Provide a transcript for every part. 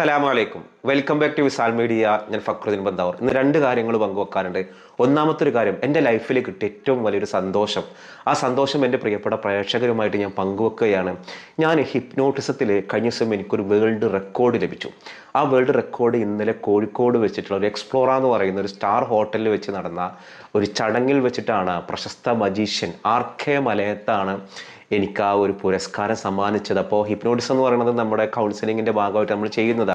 അസ്സലാമു അലൈക്കും. Welcome back to Visal media. ഞാൻ ഫക്രുദ്ദീൻ ബന്ദാവർ. ഇന്ന് രണ്ട് കാര്യങ്ങൾ പങ്കുവെക്കാനുണ്ട്. ഒന്നാമത്തെ ഒരു കാര്യം, എൻ്റെ ലൈഫിൽ കിട്ടിയ ഏറ്റവും വലിയൊരു സന്തോഷം. ആ സന്തോഷം എൻ്റെ പ്രിയപ്പെട്ട പ്രേക്ഷകരുമായിട്ട് ഞാൻ പങ്കുവെക്കുകയാണ്. ഞാൻ ഹിപ്നോട്ടിസത്തിൽ കഴിഞ്ഞ ദിവസം എനിക്കൊരു വേൾഡ് റെക്കോർഡ് ലഭിച്ചു. ആ വേൾഡ് റെക്കോർഡ് ഇന്നലെ കോഴിക്കോട് വെച്ചിട്ടുള്ള ഒരു എക്സ്പ്ലോറ എന്ന് പറയുന്ന ഒരു സ്റ്റാർ ഹോട്ടലിൽ വെച്ച് നടന്ന ഒരു ചടങ്ങിൽ വെച്ചിട്ടാണ് പ്രശസ്ത മജീഷ്യൻ RK മലയത്താണ് എനിക്ക് ആ ഒരു പുരസ്കാരം സമ്മാനിച്ചത്. അപ്പോൾ ഹിപ്നോട്ടിസം എന്ന് പറയുന്നത് നമ്മുടെ കൗൺസിലിങ്ങിൻ്റെ ഭാഗമായിട്ട് നമ്മൾ ചെയ്യുന്നതാണ്.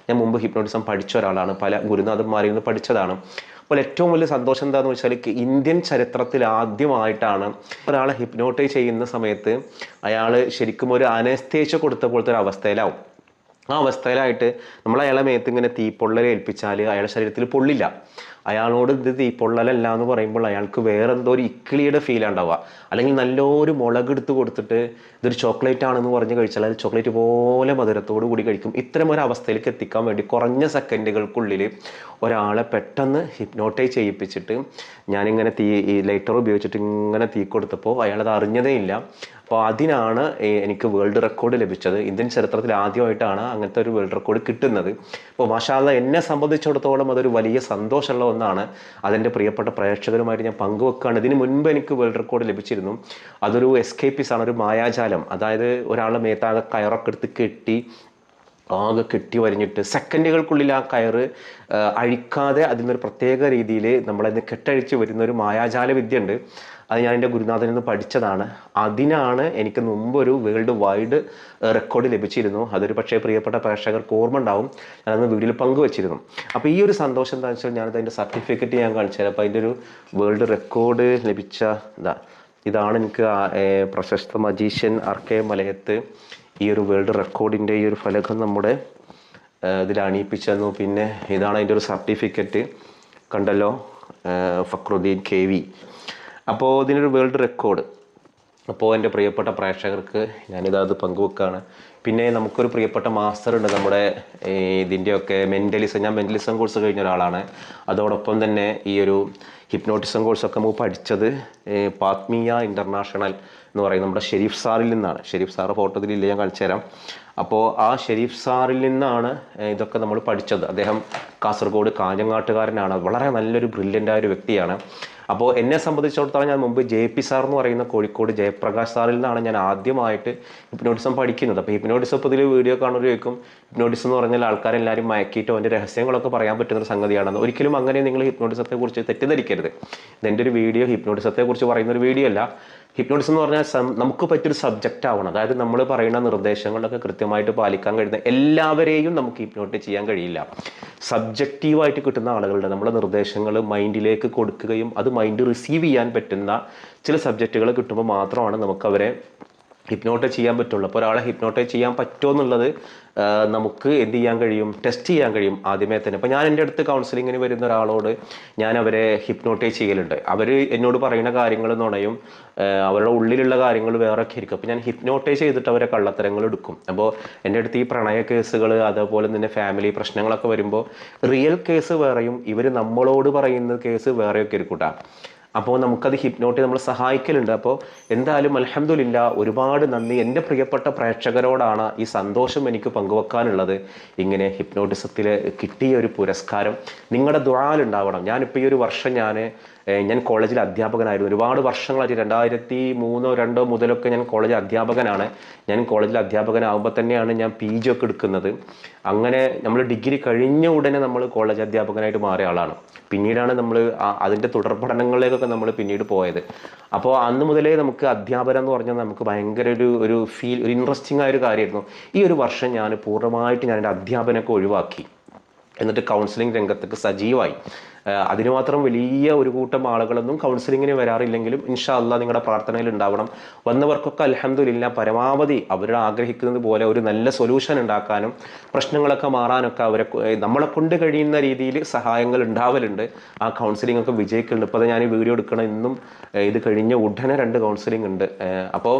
ഞാൻ മുമ്പ് ഹിപ്നോട്ടിസം പഠിച്ച ഒരാളാണ്, പല ഗുരുനാഥന്മാരിൽ നിന്ന് പഠിച്ചതാണ്. അപ്പോൾ ഏറ്റവും വലിയ സന്തോഷം എന്താണെന്ന് വെച്ചാൽ ഇന്ത്യൻ ചരിത്രത്തിൽ ആദ്യമായിട്ടാണ് ഒരാളെ ഹിപ്നോട്ടൈസ് ചെയ്യുന്ന സമയത്ത് അയാൾ ശരിക്കും ഒരു അനസ്തേഷ്യ കൊടുത്ത പോലത്തെ ഒരു അവസ്ഥയിലാവും. ആ അവസ്ഥയിലായിട്ട് നമ്മൾ അയാളെ മേത്ത് ഇങ്ങനെ തീപ്പൊള്ളൽ ഏൽപ്പിച്ചാൽ അയാളുടെ ശരീരത്തിൽ പൊള്ളില്ല. അയാളോട് ഇത് തീപ്പൊള്ളലല്ല എന്ന് പറയുമ്പോൾ അയാൾക്ക് വേറെ എന്തോ ഒരു ഇക്കിളിയുടെ ഫീൽ ഉണ്ടാവുക. അല്ലെങ്കിൽ നല്ലൊരു മുളകെടുത്ത് കൊടുത്തിട്ട് ഇതൊരു ചോക്ലേറ്റ് ആണെന്ന് പറഞ്ഞ് കഴിച്ചാൽ അത് ചോക്ലേറ്റ് പോലെ മധുരത്തോടു കൂടി കഴിക്കും. ഇത്തരം ഒരു അവസ്ഥയിലേക്ക് എത്തിക്കാൻ വേണ്ടി കുറഞ്ഞ സെക്കൻഡുകൾക്കുള്ളിൽ ഒരാളെ പെട്ടെന്ന് ഹിപ്നോട്ടൈസ് ചെയ്യിപ്പിച്ചിട്ട് ഞാനിങ്ങനെ ലൈറ്റർ ഉപയോഗിച്ചിട്ട് ഇങ്ങനെ തീ കൊടുത്തപ്പോൾ അയാളത് അറിഞ്ഞതേ ഇല്ല. അപ്പോൾ അതിനാണ് എനിക്ക് വേൾഡ് റെക്കോർഡ് ലഭിച്ചത്. ഇന്ത്യൻ ചരിത്രത്തിൽ ആദ്യമായിട്ടാണ് അങ്ങനത്തെ ഒരു വേൾഡ് റെക്കോർഡ് കിട്ടുന്നത്. അപ്പോൾ മാഷാ അല്ലാഹ്, എന്നെ സംബന്ധിച്ചിടത്തോളം അതൊരു വലിയ സന്തോഷമുള്ള ഒന്നാണ്. അതെൻ്റെ പ്രിയപ്പെട്ട പ്രേക്ഷകരുമായിട്ട് ഞാൻ പങ്കുവെക്കുകയാണ്. ഇതിന് മുൻപ് എനിക്ക് വേൾഡ് റെക്കോർഡ് ലഭിച്ചിരുന്നു. അതൊരു എസ്കേപ്പിസാണ്, ഒരു മായാജാലം. അതായത് ഒരാളുടെ മേത്താകെ കയറൊക്കെ എടുത്ത് കെട്ടി ആകെ കെട്ടി വരിഞ്ഞിട്ട് സെക്കൻഡുകൾക്കുള്ളിൽ ആ കയറ് അഴിക്കാതെ അതിനൊരു പ്രത്യേക രീതിയിൽ നമ്മളതിന് കെട്ടഴിച്ച് വരുന്ന ഒരു മായാജാല വിദ്യ ഉണ്ട്. അത് ഞാൻ എൻ്റെ ഗുരുനാഥനിൽ നിന്ന് പഠിച്ചതാണ്. അതിനാണ് എനിക്ക് മുമ്പൊരു വേൾഡ് വൈഡ് റെക്കോർഡ് ലഭിച്ചിരുന്നു. അതൊരു പക്ഷേ പ്രിയപ്പെട്ട പ്രേക്ഷകർക്ക് ഓർമ്മ ഉണ്ടാവും, ഞാനന്ന് വീഡിയോയിൽ പങ്കുവച്ചിരുന്നു. അപ്പോൾ ഈ ഒരു സന്തോഷം എന്താണെന്ന് വെച്ചാൽ ഞാനത് അതിൻ്റെ സർട്ടിഫിക്കറ്റ് ഞാൻ കാണിച്ചു തരാം. അപ്പോൾ അതിൻ്റെ ഒരു വേൾഡ് റെക്കോർഡ് ലഭിച്ച ഇതാണ് എനിക്ക് പ്രശസ്ത മജീഷ്യൻ RK മലയത്ത് ഈ ഒരു വേൾഡ് റെക്കോർഡിൻ്റെ ഈ ഒരു ഫലകം നമ്മുടെ ഇതിൽ അണിയിപ്പിച്ചു തന്നു. പിന്നെ ഇതാണ് അതിൻ്റെ ഒരു സർട്ടിഫിക്കറ്റ്, കണ്ടല്ലോ, ഫക്രുദ്ദീൻ KV. അപ്പോൾ ഇതിനൊരു വേൾഡ് റെക്കോർഡ്. അപ്പോൾ എൻ്റെ പ്രിയപ്പെട്ട പ്രേക്ഷകർക്ക് ഞാനിത് പങ്കുവെക്കുകയാണ്. പിന്നെ നമുക്കൊരു പ്രിയപ്പെട്ട മാസ്റ്റർ ഉണ്ട് നമ്മുടെ ഇതിൻ്റെയൊക്കെ മെൻ്റലിസം. ഞാൻ മെൻ്റലിസം കോഴ്സ് കഴിഞ്ഞ ഒരാളാണ്. അതോടൊപ്പം തന്നെ ഈ ഒരു ഹിപ്നോട്ടിസം കോഴ്സൊക്കെ നമുക്ക് പഠിച്ചത് പാത്മിയ ഇൻ്റർനാഷണൽ എന്ന് പറയുന്നത് നമ്മുടെ ഷെരീഫ് സാറിൽ നിന്നാണ്. ഷെരീഫ് സാറ് ഫോട്ടോയിലില്ല, ഞാൻ കാണിച്ചു തരാം. അപ്പോൾ ആ ഷെരീഫ് സാറിൽ നിന്നാണ് ഇതൊക്കെ നമ്മൾ പഠിച്ചത്. അദ്ദേഹം കാസർഗോഡ് കാഞ്ഞങ്ങാട്ടുകാരനാണ്. വളരെ നല്ലൊരു ബ്രില്യൻ്റായ ഒരു വ്യക്തിയാണ്. അപ്പോൾ എന്നെ സംബന്ധിച്ചിടത്തോളം ഞാൻ മുമ്പ് JP സാർ എന്ന് പറയുന്ന കോഴിക്കോട് ജയപ്രകാശ് സാറിൽ നിന്നാണ് ഞാൻ ആദ്യമായിട്ട് ഹിപ്നോട്ടിസം പഠിക്കുന്നത്. അപ്പോൾ ഹിപ്നോട്ടിസം ഇപ്പോൾ ഇതിൽ വീഡിയോ കാണുമ്പോഴേക്കും ഹിപ്നോട്ടിസം എന്ന് പറഞ്ഞാൽ ആൾക്കാരെല്ലാവരും മയക്കിയിട്ടോ അതിൻ്റെ രഹസ്യങ്ങളൊക്കെ പറയാൻ പറ്റുന്നൊരു സംഗതിയാണെന്ന്. ഒരിക്കലും അങ്ങനെ നിങ്ങൾ ഹിപ്നോട്ടിസത്തെക്കുറിച്ച് തെറ്റിദ്ധരിക്കരുത്. ഇതെൻ്റെ ഒരു വീഡിയോ ഹിപ്നോട്ടിസത്തെക്കുറിച്ച് പറയുന്ന ഒരു വീഡിയോ അല്ല. ഹിപ്നോട്ടിസം എന്ന് പറഞ്ഞാൽ നമുക്ക് പറ്റിയൊരു സബ്ജക്റ്റ് ആവണം. അതായത് നമ്മൾ പറയുന്ന നിർദ്ദേശങ്ങളൊക്കെ കൃത്യമായിട്ട് പാലിക്കാൻ കഴിയുന്ന എല്ലാവരെയും നമുക്ക് ഹിപ്നോട്ടിസ് ചെയ്യാൻ കഴിയില്ല. സബ്ജക്റ്റീവായിട്ട് കിട്ടുന്ന ആളുകളുടെ നമ്മുടെ നിർദ്ദേശങ്ങൾ മൈൻഡിലേക്ക് കൊടുക്കുകയും അത് മൈൻഡ് റിസീവ് ചെയ്യാൻ പറ്റുന്ന ചില സബ്ജക്റ്റുകൾ കിട്ടുമ്പോൾ മാത്രമാണ് നമുക്ക് അവരെ ഹിപ്നോട്ടൈസ് ചെയ്യാൻ പറ്റുള്ളൂ. അപ്പോൾ ഒരാളെ ഹിപ്നോട്ടൈസ് ചെയ്യാൻ പറ്റുമോ എന്നുള്ളത് നമുക്ക് എന്ത് ചെയ്യാൻ കഴിയും, ടെസ്റ്റ് ചെയ്യാൻ കഴിയും ആദ്യമേ തന്നെ. അപ്പോൾ ഞാൻ എൻ്റെ അടുത്ത് കൗൺസിലിങ്ങിന് വരുന്ന ഒരാളോട് ഞാൻ അവരെ ഹിപ്നോട്ടൈസ് ചെയ്യലുണ്ട്. അവർ എന്നോട് പറയുന്ന കാര്യങ്ങൾ നുണയും അവരുടെ ഉള്ളിലുള്ള കാര്യങ്ങൾ വേറൊക്കെ ആയിരിക്കും. അപ്പോൾ ഞാൻ ഹിപ്നോട്ടൈസ് ചെയ്തിട്ട് അവരെ കള്ളത്തരങ്ങൾ എടുക്കും. അപ്പോൾ എൻ്റെ അടുത്ത് ഈ പ്രണയ കേസുകൾ അതേപോലെ തന്നെ ഫാമിലി പ്രശ്നങ്ങളൊക്കെ വരുമ്പോൾ റിയൽ കേസ് വേറെയും ഇവർ നമ്മളോട് പറയുന്ന കേസ് വേറെയൊക്കെ ഇരിക്കൂട്ടാ. അപ്പോൾ നമുക്കത് ഹിപ്നോട്ടൈസ് നമ്മൾ സഹായിക്കലുണ്ട്. അപ്പോൾ എന്തായാലും അൽഹംദുലില്ലാഹ്, ഒരുപാട് നന്ദി. എൻ്റെ പ്രിയപ്പെട്ട പ്രേക്ഷകരോടാണ് ഈ സന്തോഷം എനിക്ക് പങ്കുവെക്കാനുള്ളത്. ഇങ്ങനെ ഹിപ്നോട്ടിസത്തിൽ കിട്ടിയ ഒരു പുരസ്കാരം നിങ്ങളുടെ ദുആലുണ്ടാവണം. ഞാനിപ്പോൾ ഈ ഒരു വർഷം ഞാൻ കോളേജിൽ അധ്യാപകനായിരുന്നു. ഒരുപാട് വർഷങ്ങളായിട്ട് 2003-02 മുതലൊക്കെ ഞാൻ കോളേജ് അധ്യാപകനാണ്. ഞാൻ കോളേജിൽ അധ്യാപകനാകുമ്പോൾ തന്നെയാണ് ഞാൻ PG ഒക്കെ എടുക്കുന്നത്. അങ്ങനെ നമ്മൾ ഡിഗ്രി കഴിഞ്ഞ ഉടനെ നമ്മൾ കോളേജ് അധ്യാപകനായിട്ട് മാറിയ ആളാണ്. പിന്നീടാണ് നമ്മൾ അതിൻ്റെ തുടർ പഠനങ്ങളിലേക്കൊക്കെ നമ്മൾ പിന്നീട് പോയത്. അപ്പോൾ അന്ന് മുതലേ നമുക്ക് അധ്യാപനം എന്ന് പറഞ്ഞാൽ നമുക്ക് ഭയങ്കര ഒരു ഇൻട്രസ്റ്റിംഗ് ആയൊരു കാര്യമായിരുന്നു. ഈ ഒരു വർഷം ഞാൻ പൂർണ്ണമായിട്ട് എൻ്റെ അധ്യാപനമൊക്കെ ഒഴിവാക്കി. എന്നിട്ട് കൗൺസിലിംഗ് രംഗത്തേക്ക് സജീവമായി. അതിന് മാത്രം വലിയ ഒരു കൂട്ടം ആളുകളൊന്നും കൗൺസിലിങ്ങിന് വരാറില്ലെങ്കിലും ഇൻഷാ അല്ലാഹ് നിങ്ങളുടെ പ്രാർത്ഥനയിൽ ഉണ്ടാവണം. വന്നവർക്കൊക്കെ അൽഹംദുലില്ലാഹ് പരമാവധി അവരുടെ ആഗ്രഹിക്കുന്നത് പോലെ ഒരു നല്ല സൊല്യൂഷൻ ഉണ്ടാക്കാനും പ്രശ്നങ്ങളൊക്കെ മാറാനൊക്കെ നമ്മളെ കൊണ്ട് കഴിയുന്ന രീതിയിൽ സഹായങ്ങൾ ഉണ്ടാവലുണ്ട്. ആ കൗൺസിലിംഗ് ഒക്കെ വിജയിക്കുന്നുണ്ട്. ഇപ്പോൾ ഞാൻ ഈ വീഡിയോ എടുക്കണം ഇന്നും ഇത് കഴിഞ്ഞ ഉടനെ 2 കൗൺസിലിംഗ് ഉണ്ട്. അപ്പോൾ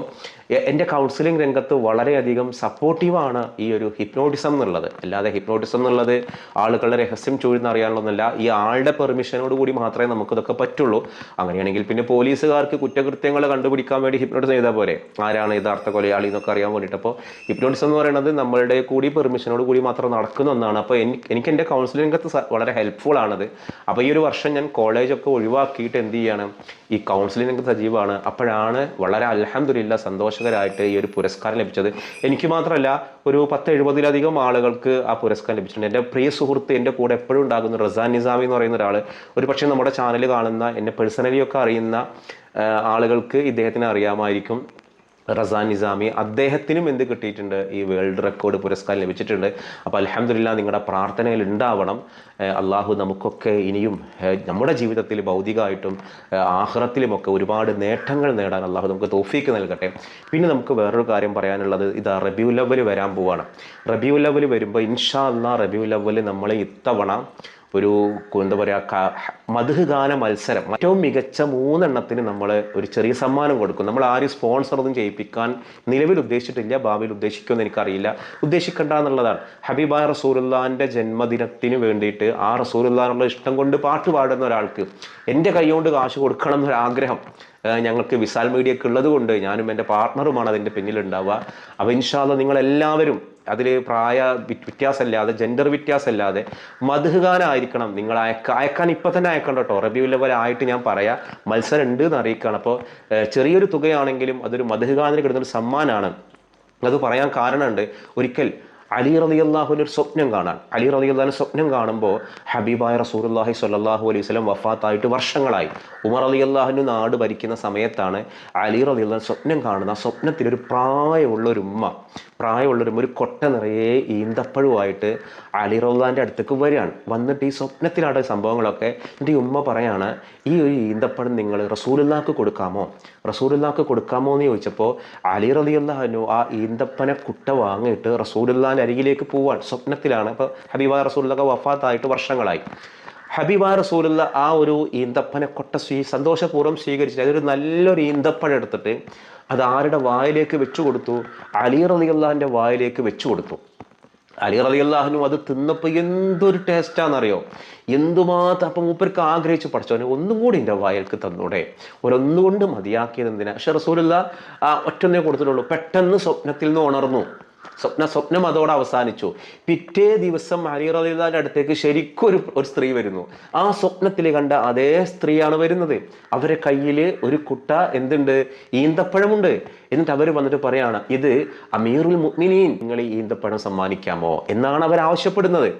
എൻ്റെ കൗൺസിലിംഗ് രംഗത്ത് വളരെയധികം സപ്പോർട്ടീവാണ് ഈ ഒരു ഹിപ്നോട്ടിസം എന്നുള്ളത്. അല്ലാതെ ഹിപ്നോട്ടിസം എന്നുള്ളത് ആളുകളുടെ രഹസ്യം ചൂഴ്ന്നറിയാനുള്ളതല്ല. ഈ ആളുടെ പെർമിഷനോട് കൂടി മാത്രമേ നമുക്കിതൊക്കെ പറ്റുള്ളൂ. അങ്ങനെയാണെങ്കിൽ പിന്നെ പോലീസുകാർക്ക് കുറ്റകൃത്യങ്ങൾ കണ്ടുപിടിക്കാൻ വേണ്ടി ഹിപ്നോട്ടിസം ചെയ്താൽ പോരെ? ആരാണ് യഥാർത്ഥ കൊലയാളി എന്നൊക്കെ അറിയാൻ വേണ്ടിയിട്ട്. അപ്പോൾ ഹിപ്നോട്ടിസം എന്ന് പറയുന്നത് നമ്മളുടെ കൂടി പെർമിഷനോട് കൂടി മാത്രം നടക്കുന്ന ഒന്നാണ്. അപ്പോൾ എനിക്ക് എൻ്റെ കൗൺസിലിംഗ് രംഗത്ത് വളരെ ഹെൽപ്ഫുൾ ആണത്. അപ്പോൾ ഈ ഒരു വർഷം ഞാൻ കോളേജൊക്കെ ഒഴിവാക്കിയിട്ട് എന്ത് ചെയ്യാണ്, ഈ കൗൺസിലിംഗ് രംഗത്ത് സജീവമാണ്. അപ്പോഴാണ് വളരെ അൽഹംദുലില്ലാഹ് സന്തോഷകരമായിട്ട് ഈ ഒരു പുരസ്കാരം ലഭിച്ചത്. എനിക്ക് മാത്രമല്ല, ഒരു 10-70-ലധികം ആളുകൾക്ക് ആ പുരസ്കാരം ലഭിച്ചിട്ടുണ്ട്. എൻ്റെ പ്രിയ സുഹൃത്ത്, എൻ്റെ കൂടെ എപ്പോഴും ഉണ്ടാകുന്ന റസാൻ നിസാമി എന്ന് പറയുന്ന ഒരാൾ, ഒരു പക്ഷേ നമ്മുടെ ചാനൽ കാണുന്ന എന്നെ പേഴ്സണലി ഒക്കെ അറിയുന്ന ആളുകൾക്ക് ഇദ്ദേഹത്തിനെ അറിയാമായിരിക്കും. റസാൻ നിസാമി, അദ്ദേഹത്തിനും എന്ത് കിട്ടിയിട്ടുണ്ട്, ഈ വേൾഡ് റെക്കോർഡ് പുരസ്കാരം ലഭിച്ചിട്ടുണ്ട്. അപ്പോൾ അൽഹംദുലില്ലാഹ് നിങ്ങളുടെ പ്രാർത്ഥനയിൽ ഉണ്ടാവണം. അള്ളാഹു നമുക്കൊക്കെ ഇനിയും നമ്മുടെ ജീവിതത്തിൽ ഭൗതികമായിട്ടും ആഖിറത്തിലുമൊക്കെ ഒരുപാട് നേട്ടങ്ങൾ നേടാൻ അള്ളാഹു നമുക്ക് തൗഫീക്ക് നൽകട്ടെ. പിന്നെ നമുക്ക് വേറൊരു കാര്യം പറയാനുള്ളത്, ഇതാ റബീഉൽ അവ്വൽ വരാൻ പോവാണ്. റബീഉൽ അവ്വൽ വരുമ്പോൾ ഇൻഷാ അല്ലാഹ് റബീഉൽ അവ്വൽ നമ്മൾ ഇത്തവണ ഒരു എന്താ പറയുക, മദ്ഹ് ഗാന മത്സരം, ഏറ്റവും മികച്ച 3 എണ്ണത്തിന് നമ്മൾ ഒരു ചെറിയ സമ്മാനം കൊടുക്കും. നമ്മൾ ആരും സ്പോൺസർ ഒന്നും ചെയ്യിപ്പിക്കാൻ നിലവിൽ ഉദ്ദേശിച്ചിട്ടില്ല. ഭാവിയിൽ ഉദ്ദേശിക്കുമെന്ന് എനിക്കറിയില്ല. ഉദ്ദേശിക്കേണ്ട എന്നുള്ളതാണ്. ഹബീബായ റസൂലുള്ളാഹിൻ്റെ ജന്മദിനത്തിന് വേണ്ടിയിട്ട് ആ റസൂലുള്ളാഹിനുള്ള ഇഷ്ടം കൊണ്ട് പാട്ട് പാടുന്ന ഒരാൾക്ക് എൻ്റെ കൈകൊണ്ട് കാശ് കൊടുക്കണം എന്നൊരാഗ്രഹം ഞങ്ങൾക്ക് വിസാൽ മീഡിയക്ക് ഉള്ളത് കൊണ്ട് ഞാനും എൻ്റെ പാർട്ട്ണറുമാണ് അതിൻ്റെ പിന്നിലുണ്ടാവുക. അപ്പോൾ ഇൻഷാ അല്ലാഹ് നിങ്ങളെല്ലാവരും അതിൽ പ്രായ വ്യത്യാസമില്ലാതെ, ജെൻഡർ വ്യത്യാസമില്ലാതെ മദ്ഹ് ഗാനായിരിക്കണം നിങ്ങൾ അയക്കാൻ. ഇപ്പം തന്നെ അയക്കണം കേട്ടോ. റബീഉൽ അവ്വൽ ആയിട്ട് ഞാൻ പറയാം, മത്സരം ഉണ്ട് എന്ന് അറിയിക്കുകയാണ്. അപ്പോൾ ചെറിയൊരു തുകയാണെങ്കിലും അതൊരു മദ്ഹ് ഗാനിന് കിട്ടുന്നൊരു സമ്മാനമാണ്. അത് പറയാൻ കാരണമുണ്ട്. ഒരിക്കൽ അലി റളിയല്ലാഹുവിൻ്റെ ഒരു സ്വപ്നം കാണാൻ. അലി റളിയല്ലാഹു സ്വപ്നം കാണുമ്പോൾ ഹബീബായ റസൂലുള്ളാഹി സ്വല്ലല്ലാഹു അലൈഹി വസല്ലം വഫാത്തായിട്ട് വർഷങ്ങളായി. ഉമർ റളിയല്ലാഹു നാട് ഭരിക്കുന്ന സമയത്താണ് അലി റളിയല്ലാഹു സ്വപ്നം കാണുന്നത്. ആ സ്വപ്നത്തിലൊരു പ്രായമുള്ളൊരു ഒരു കൊട്ട നിറയെ ഈന്തപ്പഴവുമായിട്ട് അലി റളിയല്ലാഹുവിൻ്റെ അടുത്തേക്ക് വരികയാണ്. വന്നിട്ട് ഈ സ്വപ്നത്തിലാണ് സംഭവങ്ങളൊക്കെ. എൻ്റെ ഉമ്മ പറയാണ്, ഈ ഒരു ഈന്തപ്പഴം നിങ്ങൾ റസൂലുള്ളാഹിക്ക് കൊടുക്കാമോ എന്ന് ചോദിച്ചപ്പോൾ അലി റളിയല്ലാഹു ആ ഈന്തപ്പന കുട്ട വാങ്ങിയിട്ട് റസൂലുള്ളാഹിൻ്റെ അരികിലേക്ക് പോവാൻ സ്വപ്നത്തിലാണ്. അപ്പോൾ ഹബീബായ റസൂലുള്ളാഹി വഫാത്തായിട്ട് വർഷങ്ങളായി. ഹബീബായ റസൂലുള്ള ആ ഒരു ഈന്തപ്പന കൊട്ട സന്തോഷപൂർവ്വം സ്വീകരിച്ചിട്ട് അതൊരു നല്ലൊരു ഈന്തപ്പഴം എടുത്തിട്ട് അത് ആരുടെ വായിലേക്ക് വെച്ചു കൊടുത്തു? അലി റളിയല്ലാഹുവിൻ്റെ വായിലേക്ക് വെച്ചു കൊടുത്തു. അലി റളിയല്ലാഹു അത് തിന്നപ്പോൾ എന്തൊരു ടേസ്റ്റാണെന്നറിയോ, എന്തുമാത്രം. അപ്പം മൂപ്പർക്ക് ആഗ്രഹിച്ചു, പഠിച്ചോനെ ഒന്നും കൂടി എൻ്റെ വായൽക്ക് തന്നൂടെ, ഒരൊന്നുകൊണ്ട് മതിയാക്കിയത് എന്തിനാ? പക്ഷെ റസൂലുള്ള ആ ഒറ്റൊന്നേ കൊടുത്തിട്ടുള്ളൂ. പെട്ടെന്ന് സ്വപ്നത്തിൽ നിന്ന് ഉണർന്നു. സ്വപ്നം അതോടെ അവസാനിച്ചു. പിറ്റേ ദിവസം അലി റളിയല്ലാഹുവിൻ്റെ അടുത്തേക്ക് ശരിക്കും ഒരു സ്ത്രീ വരുന്നു. ആ സ്വപ്നത്തിൽ കണ്ട അതേ സ്ത്രീയാണ് വരുന്നത്. അവരെ കയ്യിൽ ഒരു കുട്ട എന്തുണ്ട്, ഈന്തപ്പഴമുണ്ട്. എന്നിട്ട് അവർ വന്നിട്ട് പറയാണ്, ഇത് അമീറുൽ മുഅ്മിനീൻ, നിങ്ങൾ ഈ ഈന്തപ്പഴം സമ്മാനിക്കാമോ എന്നാണ് അവർ ആവശ്യപ്പെടുന്നത്.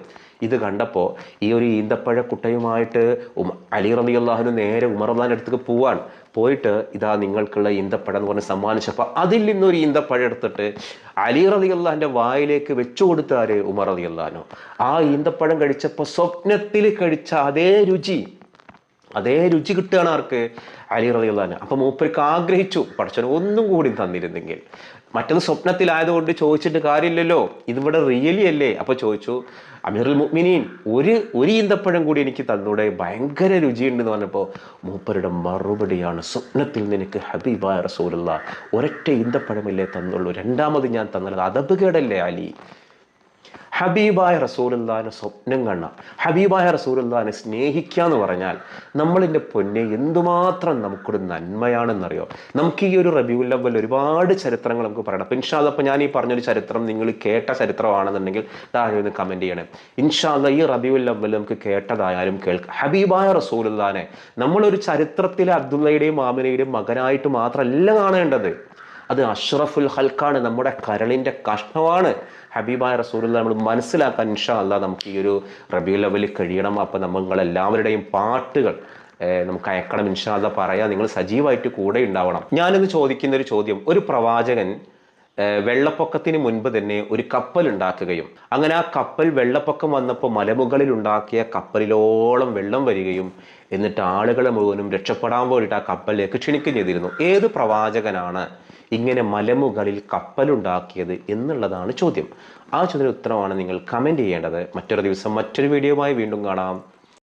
ഇത് കണ്ടപ്പോൾ ഈ ഒരു ഈന്തപ്പഴ കുട്ടയുമായിട്ട് അലി റളിയല്ലാഹു നേരെ ഉമർ റളിയല്ലാഹുവിൻ്റെ അടുത്തേക്ക് പോയിട്ട് ഇതാ നിങ്ങൾക്കുള്ള ഈന്തപ്പഴം എന്ന് പറഞ്ഞ് സമ്മാനിച്ചപ്പോൾ അതിൽ നിന്നൊരു ഈന്തപ്പഴം എടുത്തിട്ട് അലി റളിയല്ലാഹുവിൻ്റെ വായിലേക്ക് വെച്ചു കൊടുത്താര്? ഉമർ റളിയല്ലാഹു. ആ ഈന്തപ്പഴം കഴിച്ചപ്പോൾ സ്വപ്നത്തിൽ കഴിച്ച അതേ രുചി കിട്ടുകയാണ് ആർക്ക്? അലി റളിയല്ലാഹു. അപ്പം മൂപ്പർക്ക് ആഗ്രഹിച്ചു, പഠിച്ചവന് ഒന്നും കൂടി തന്നിരുന്നെങ്കിൽ. മറ്റത് സ്വപ്നത്തിലായതുകൊണ്ട് ചോദിച്ചിട്ട് കാര്യമില്ലല്ലോ, ഇതിവിടെ റിയലി അല്ലേ. അപ്പോൾ ചോദിച്ചു, അമീറുൽ മുഅ്മിനീൻ ഒരു ഈന്തപ്പഴം കൂടി എനിക്ക് തന്നൂടെ, ഭയങ്കര രുചിയുണ്ടെന്ന് പറഞ്ഞപ്പോൾ മൂപ്പരുടെ മറുപടിയാണ്, സ്വപ്നത്തിൽ നിനക്ക് ഹബീബായ റസൂലുള്ളാഹി ഒരൊറ്റ ഈന്തപ്പഴമില്ലേ തന്നുള്ളൂ, രണ്ടാമത് ഞാൻ തന്നത് അദബ് കേടല്ലേ അലി? ഹബീബായ റസൂലുള്ളാഹിനെ സ്വപ്നം കാണുക, ഹബീബായ റസൂലുള്ളാഹിനെ സ്നേഹിക്കുക എന്ന് പറഞ്ഞാൽ നമ്മളിൻ്റെ പൊന്നെ എന്തുമാത്രം നമുക്കൊരു നന്മയാണെന്നറിയോ. നമുക്ക് ഈ ഒരു റബീഉൽ അവ്വൽ ഒരുപാട് ചരിത്രങ്ങൾ നമുക്ക് പറയണം. അപ്പോൾ ഇൻഷാ അല്ലാഹ്, അപ്പോൾ ഞാൻ ഈ പറഞ്ഞൊരു ചരിത്രം നിങ്ങൾ കേട്ട ചരിത്രമാണെന്നുണ്ടെങ്കിൽ താഴെ ഒന്ന് കമൻറ്റ് ചെയ്യണേ. ഇൻഷാ അല്ലാഹ് ഈ റബീഉൽ അവ്വൽ നമുക്ക് കേട്ടതായാലും കേൾക്കാം. ഹബീബായ റസൂലുള്ളാഹിനെ നമ്മളൊരു ചരിത്രത്തിലെ അബ്ദുള്ളയുടെയും ആമിനയുടെയും മകനായിട്ട് മാത്രമല്ല കാണേണ്ടത്. അത് അഷ്റഫുൽ ഖൽഖാണ്, നമ്മുടെ കരളിൻ്റെ കഷ്ണമാണ്. ഹബീബായ റസൂലുള്ളാഹി നമ്മൾ മനസ്സിലാക്കാൻ ഇൻഷാ അല്ലാഹ് നമുക്ക് ഈ ഒരു റബീഉൽ അവ്വൽ കഴിയണം. അപ്പോൾ നമ്മളെല്ലാവരുടെയും പാട്ടുകൾ നമുക്ക് അയക്കണം ഇൻഷാ അല്ലാഹ്. പറയാം, നിങ്ങൾ സജീവമായിട്ട് കൂടെ ഉണ്ടാവണം. ഞാനിന്ന് ചോദിക്കുന്നൊരു ചോദ്യം, ഒരു പ്രവാചകൻ വെള്ളപ്പൊക്കത്തിന് മുൻപ് തന്നെ ഒരു കപ്പൽ ഉണ്ടാക്കുകയും അങ്ങനെ ആ കപ്പൽ വെള്ളപ്പൊക്കം വന്നപ്പോൾ മലമുകളിൽ ഉണ്ടാക്കിയ കപ്പലിലോളം വെള്ളം വരികയും എന്നിട്ട് ആളുകളെ മുഴുവനും രക്ഷപ്പെടാൻ വേണ്ടിയിട്ട് ആ കപ്പലിലേക്ക് ക്ഷണിക്കുകയും ചെയ്തിരുന്നു. ഏത് പ്രവാചകനാണ് ഇങ്ങനെ മലമുകളിൽ കപ്പലുണ്ടാക്കിയത് എന്നുള്ളതാണ് ചോദ്യം. ആ ചോദ്യത്തിന് ഉത്തരമാണ് നിങ്ങൾ കമൻറ്റ് ചെയ്യേണ്ടത്. മറ്റൊരു ദിവസം മറ്റൊരു വീഡിയോയുമായി വീണ്ടും കാണാം.